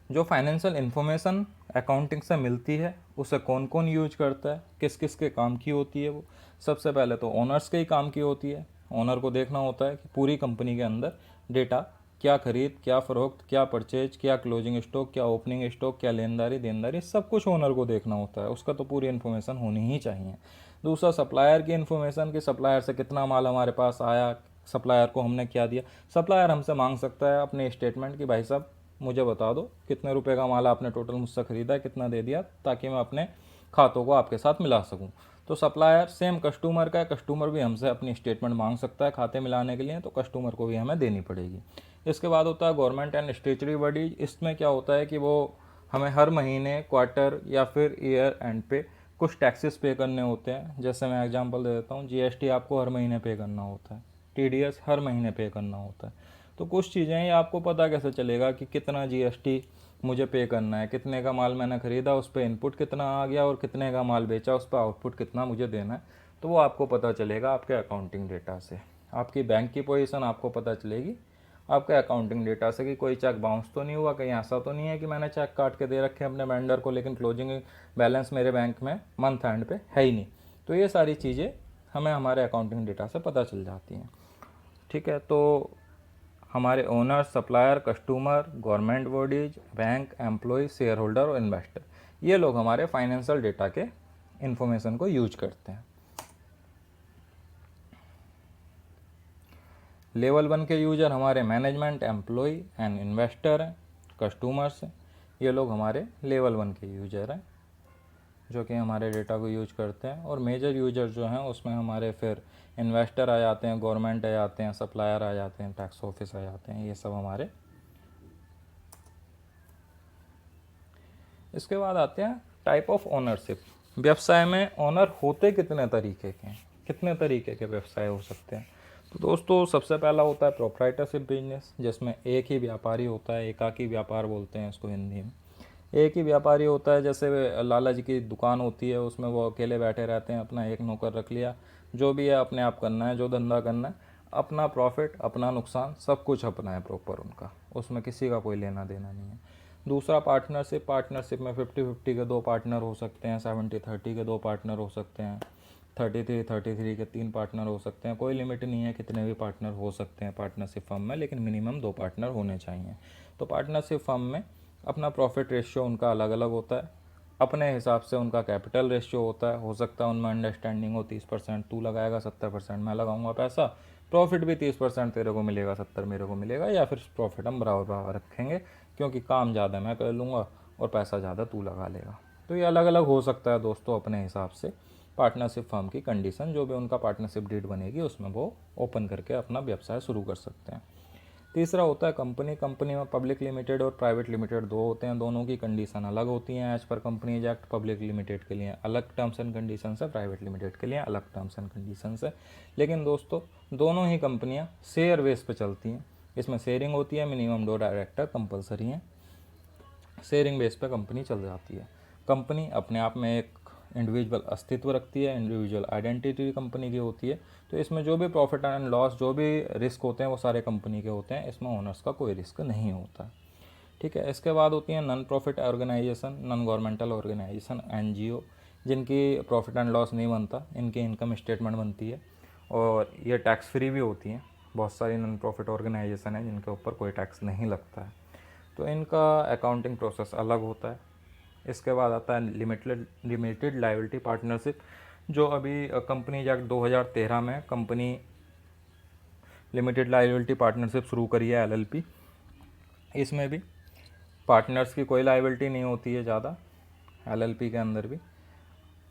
जो financial information accounting से मिलती है उसे कौन कौन यूज करता है, किस किस के काम की होती है वो। सबसे पहले तो ओनर्स के ही काम की होती है। ओनर को देखना होता है कि पूरी कंपनी के अंदर डेटा, क्या खरीद, क्या फ़रोख्त, क्या परचेज, क्या क्लोजिंग स्टॉक, क्या ओपनिंग स्टॉक, क्या लेनदारी देनदारी, सब कुछ ओनर को देखना होता है। उसका तो पूरी इन्फॉर्मेशन होनी ही चाहिए। दूसरा सप्लायर की इन्फॉर्मेशन, कि सप्लायर से कितना माल हमारे पास आया, सप्लायर को हमने क्या दिया। सप्लायर हमसे मांग सकता है अपने स्टेटमेंट कि भाई साहब मुझे बता दो कितने रुपए का माल आपने टोटल मुझसे ख़रीदा है, कितना दे दिया, ताकि मैं अपने खातों को आपके साथ मिला सकूं। तो सप्लायर सेम कस्टमर का है, कस्टमर भी हमसे अपनी स्टेटमेंट मांग सकता है खाते मिलाने के लिए, तो कस्टमर को भी हमें देनी पड़ेगी। इसके बाद होता है गवर्नमेंट एंड स्टेचुटरी बॉडीज। इसमें क्या होता है कि वो हमें हर महीने, क्वार्टर या फिर ईयर एंड पे कुछ टैक्सेस पे करने होते हैं। जैसे मैं एग्जांपल दे देता हूँ, जीएसटी आपको हर महीने पे करना होता है, टीडीएस हर महीने पे करना होता है। तो कुछ चीज़ें ये आपको पता कैसे चलेगा कि कितना जीएसटी मुझे पे करना है, कितने का माल मैंने ख़रीदा उस पर इनपुट कितना आ गया और कितने का माल बेचा उस पर आउटपुट कितना मुझे देना है। तो वो आपको पता चलेगा आपके अकाउंटिंग डेटा से। आपकी बैंक की पोजीशन आपको पता चलेगी आपके अकाउंटिंग डेटा से, कि कोई चेक बाउंस तो नहीं हुआ, कहीं ऐसा तो नहीं है कि मैंने चेक काट के दे रखे हैं अपने वेंडर को लेकिन क्लोजिंग बैलेंस मेरे बैंक में मंथ एंड पे है ही नहीं। तो ये सारी चीज़ें हमें हमारे अकाउंटिंग डेटा से पता चल जाती हैं। ठीक है, तो हमारे owner, supplier, customer, government bodies, bank, employ, share holder और इन्वेस्टर, ये लोग हमारे फाइनेंशियल डेटा के इंफॉर्मेशन को यूज करते हैं। लेवल 1 के यूजर हमारे मैनेजमेंट, एम्प्लॉय एंड इन्वेस्टर हैं, कस्टमर्स हैं। ये लोग हमारे लेवल 1 के यूजर हैं जो कि हमारे डेटा को यूज करते हैं। और मेजर यूजर जो हैं उसमें हमारे फिर इन्वेस्टर आ जाते हैं, गवर्नमेंट आ जाते हैं, सप्लायर आ जाते हैं, टैक्स ऑफिस आ जाते हैं, ये सब हमारे। इसके बाद आते हैं टाइप ऑफ ओनरशिप। व्यवसाय में ओनर होते कितने तरीके के हैं, कितने तरीके के व्यवसाय हो सकते हैं। तो दोस्तों सबसे पहला होता है प्रोप्राइटरशिप बिजनेस, जिसमें एक ही व्यापारी होता है, एकाकी व्यापार बोलते हैं इसको हिंदी में। एक ही व्यापारी होता है, जैसे लाला जी की दुकान होती है उसमें वो अकेले बैठे रहते हैं, अपना एक नौकर रख लिया, जो भी है अपने आप करना है, जो धंधा करना है, अपना प्रॉफिट अपना नुकसान सब कुछ अपना है प्रॉपर उनका, उसमें किसी का कोई लेना देना नहीं है। दूसरा पार्टनरशिप, पार्टनरशिप में 50-50 के दो पार्टनर हो सकते हैं, 70-30 के दो पार्टनर हो सकते हैं, 33-33 के 3 पार्टनर हो सकते हैं। कोई लिमिट नहीं है कितने भी पार्टनर हो सकते हैं पार्टनरशिप फर्म में, लेकिन मिनिमम 2 पार्टनर होने चाहिए। तो पार्टनरशिप फर्म में अपना प्रॉफिट रेशियो उनका अलग अलग होता है, अपने हिसाब से उनका कैपिटल रेशियो होता है। हो सकता है उनमें अंडरस्टैंडिंग हो, 30% तू लगाएगा, 70% मैं लगाऊंगा पैसा, प्रॉफिट भी 30% तेरे को मिलेगा, 70 मेरे को मिलेगा, या फिर प्रॉफिट हम बराबर बराबर रखेंगे क्योंकि काम ज़्यादा मैं कर लूँगा और पैसा ज़्यादा तू लगा लेगा। तो ये अलग अलग हो सकता है दोस्तों अपने हिसाब से। पार्टनरशिप फर्म की कंडीशन, जो भी उनका पार्टनरशिप डीड बनेगी उसमें वो ओपन करके अपना व्यवसाय शुरू कर सकते हैं। तीसरा होता है कंपनी। कंपनी में पब्लिक लिमिटेड और प्राइवेट लिमिटेड दो होते हैं, दोनों की कंडीशन अलग होती हैं as per companies act. Public limited के लिए अलग टर्म्स एंड कंडीशन है, प्राइवेट लिमिटेड के लिए अलग टर्म्स एंड कंडीशन है। लेकिन दोस्तों दोनों ही कंपनियां शेयर बेस पे चलती हैं, इसमें शेयरिंग होती है, मिनिमम 2 डायरेक्टर कंपलसरी हैं, शेयरिंग बेस पे कंपनी चल जाती है। कंपनी अपने आप में एक इंडिविजुअल अस्तित्व रखती है, इंडिविजुअल आइडेंटिटी कंपनी की होती है। तो इसमें जो भी प्रॉफिट एंड लॉस, जो भी रिस्क होते हैं वो सारे कंपनी के होते हैं, इसमें ओनर्स का कोई रिस्क नहीं होता। ठीक है, इसके बाद होती है non profit organisation, non governmental organisation, NGO, जिनकी प्रॉफिट एंड लॉस नहीं बनता, इनकी इनकम स्टेटमेंट बनती है और ये टैक्स फ्री भी होती हैं। बहुत सारी नॉन प्रॉफिट ऑर्गेनाइजेशन है जिनके ऊपर कोई टैक्स नहीं लगता है, तो इनका अकाउंटिंग प्रोसेस अलग होता है। इसके बाद आता है लिमिटेड लायबिलिटी पार्टनरशिप, जो अभी कंपनीज एक्ट 2013 में कंपनी लिमिटेड लायबिलिटी पार्टनरशिप शुरू करी है, एलएलपी। इसमें भी पार्टनर्स की कोई लायबिलिटी नहीं होती है ज़्यादा, एलएलपी के अंदर भी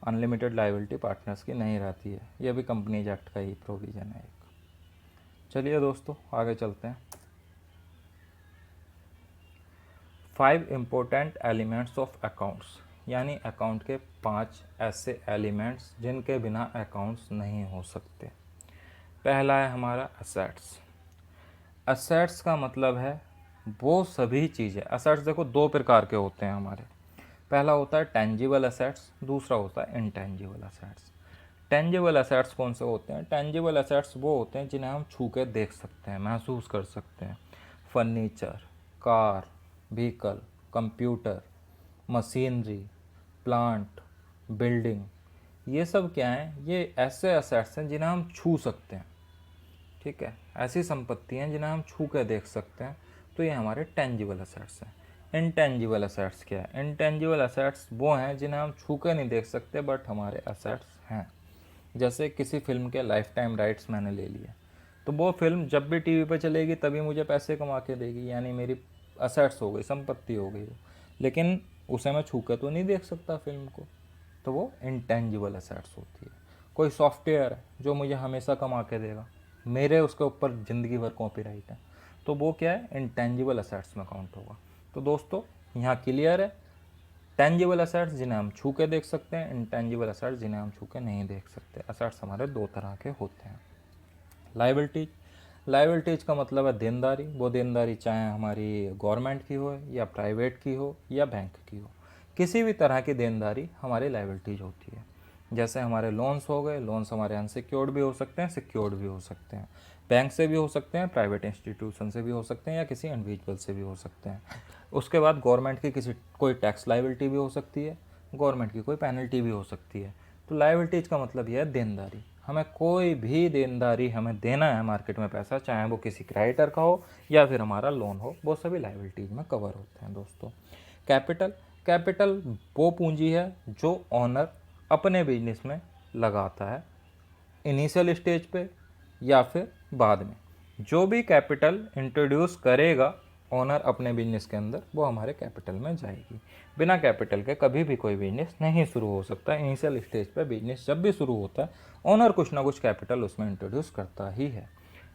अनलिमिटेड लायबिलिटी पार्टनर्स की नहीं रहती है। यह भी कंपनीज एक्ट का ही प्रोविज़न है एक। चलिए दोस्तों आगे चलते हैं। 5 इम्पोर्टेंट एलिमेंट्स ऑफ अकाउंट्स, यानी अकाउंट के 5 ऐसे एलिमेंट्स जिनके बिना अकाउंट्स नहीं हो सकते। पहला है हमारा असेट्स। असेट्स का मतलब है वो सभी चीज़ें। असेट्स देखो 2 प्रकार के होते हैं हमारे। पहला होता है टेंजिबल असेट्स, दूसरा होता है इनटेंजिबल असेट्स। टेंजिबल असेट्स कौन से होते हैं? टेंजिबल असेट्स वो होते हैं जिन्हें हम छू के देख सकते हैं, महसूस कर सकते हैं। Furniture, car, vehicle, computer, machinery, plant, building, ये सब क्या हैं? ये ऐसे एसेट्स हैं जिन्हें हम छू सकते हैं, ठीक है, ऐसी संपत्ति हैं जिन्हें हम छू के देख सकते हैं, तो ये हमारे टेंजिबल एसेट्स हैं। इनटेंजिबल एसेट्स क्या है? इनटेंजिबल एसेट्स वो हैं जिन्हें हम छू के नहीं देख सकते बट हमारे एसेट्स हैं। जैसे किसी फिल्म के लाइफ टाइम राइट्स मैंने ले लिए, तो वो फिल्म जब भी टीवी पर चलेगी तभी मुझे पैसे कमा के देगी, यानी मेरी असेट्स हो गई, संपत्ति हो गई वो, लेकिन उसे मैं छू के तो नहीं देख सकता फिल्म को, तो वो इंटेंजिबल एसेट्स होती है। कोई सॉफ्टवेयर है जो मुझे हमेशा कमा के देगा, मेरे उसके ऊपर ज़िंदगी भर कॉपीराइट है, तो वो क्या है? इंटेंजिबल एसेट्स में काउंट होगा। तो दोस्तों यहाँ क्लियर है, टेंजिबल एसेट्स जिन्हें हम छू के देख सकते हैं, इंटेंजिबल एसेट्स जिन्हें हम छू के नहीं देख सकते। एसेट्स हमारे दो तरह के होते हैं। लाइबिलिटीज, लाइबिलिटीज का मतलब है देनदारी। वो देनदारी चाहे हमारी गवर्नमेंट की हो या प्राइवेट की हो या बैंक की हो, किसी भी तरह की देनदारी हमारी लाइबिलिटीज होती है। जैसे हमारे लोन्स हो गए, लोन्स हमारे अनसिक्योर्ड भी हो सकते हैं, सिक्योर्ड भी हो सकते हैं, बैंक से भी हो सकते हैं, प्राइवेट इंस्टीट्यूशन से भी हो सकते हैं, या किसी इंडिविजुअल से भी हो सकते हैं। उसके बाद गवर्नमेंट की कोई टैक्स लाइबिलिटी भी हो सकती है, गवर्नमेंट की कोई पेनल्टी भी हो सकती है। तो लाइबिलिटीज का मतलब यह है देनदारी। हमें कोई भी देनदारी हमें देना है मार्केट में पैसा, चाहे वो किसी क्रेडिटर का हो या फिर हमारा लोन हो, वो सभी लाइबिलिटीज में कवर होते हैं दोस्तों। कैपिटल, कैपिटल वो पूंजी है जो ऑनर अपने बिजनेस में लगाता है, इनिशियल स्टेज पे या फिर बाद में। जो भी कैपिटल इंट्रोड्यूस करेगा ओनर अपने बिजनेस के अंदर, वो हमारे कैपिटल में जाएगी। बिना कैपिटल के कभी भी कोई बिजनेस नहीं शुरू हो सकता। इनिशियल स्टेज पे बिजनेस जब भी शुरू होता है, ओनर कुछ ना कुछ कैपिटल उसमें इंट्रोड्यूस करता ही है।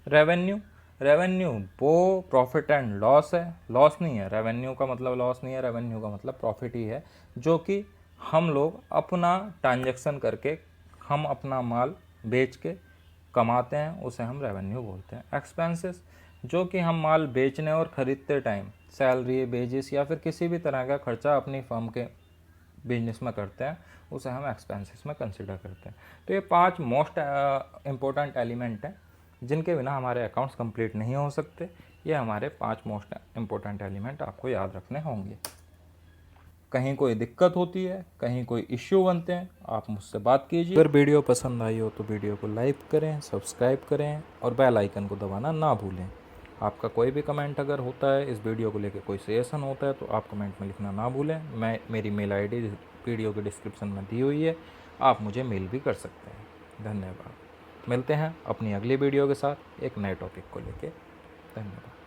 रेवेन्यू, रेवेन्यू वो प्रॉफिट एंड लॉस है, लॉस नहीं है। रेवेन्यू का मतलब लॉस नहीं है, रेवेन्यू का मतलब प्रॉफिट ही है, जो कि हम लोग अपना ट्रांजैक्शन करके, हम अपना माल बेच के कमाते हैं, उसे हम रेवेन्यू बोलते हैं। एक्सपेंसेस, जो कि हम माल बेचने और ख़रीदते टाइम सैलरी, वेजेस या फिर किसी भी तरह का खर्चा अपनी फर्म के बिजनेस में करते हैं, उसे हम एक्सपेंसेस में कंसिडर करते हैं। तो ये 5 मोस्ट इम्पोर्टेंट एलिमेंट हैं जिनके बिना हमारे अकाउंट्स कंप्लीट नहीं हो सकते। ये हमारे 5 मोस्ट इम्पोर्टेंट एलिमेंट आपको याद रखने होंगे। कहीं कोई दिक्कत होती है, कहीं कोई इश्यू बनते हैं, आप मुझसे बात कीजिए। अगर वीडियो पसंद आई हो तो वीडियो को लाइक करें, सब्सक्राइब करें और बेल आइकन को दबाना ना भूलें। आपका कोई भी कमेंट अगर होता है, इस वीडियो को लेकर कोई सजेशन होता है, तो आप कमेंट में लिखना ना भूलें। मेरी मेल आईडी वीडियो के डिस्क्रिप्शन में दी हुई है, आप मुझे मेल भी कर सकते हैं। धन्यवाद। मिलते हैं अपनी अगली वीडियो के साथ एक नए टॉपिक को लेकर। धन्यवाद।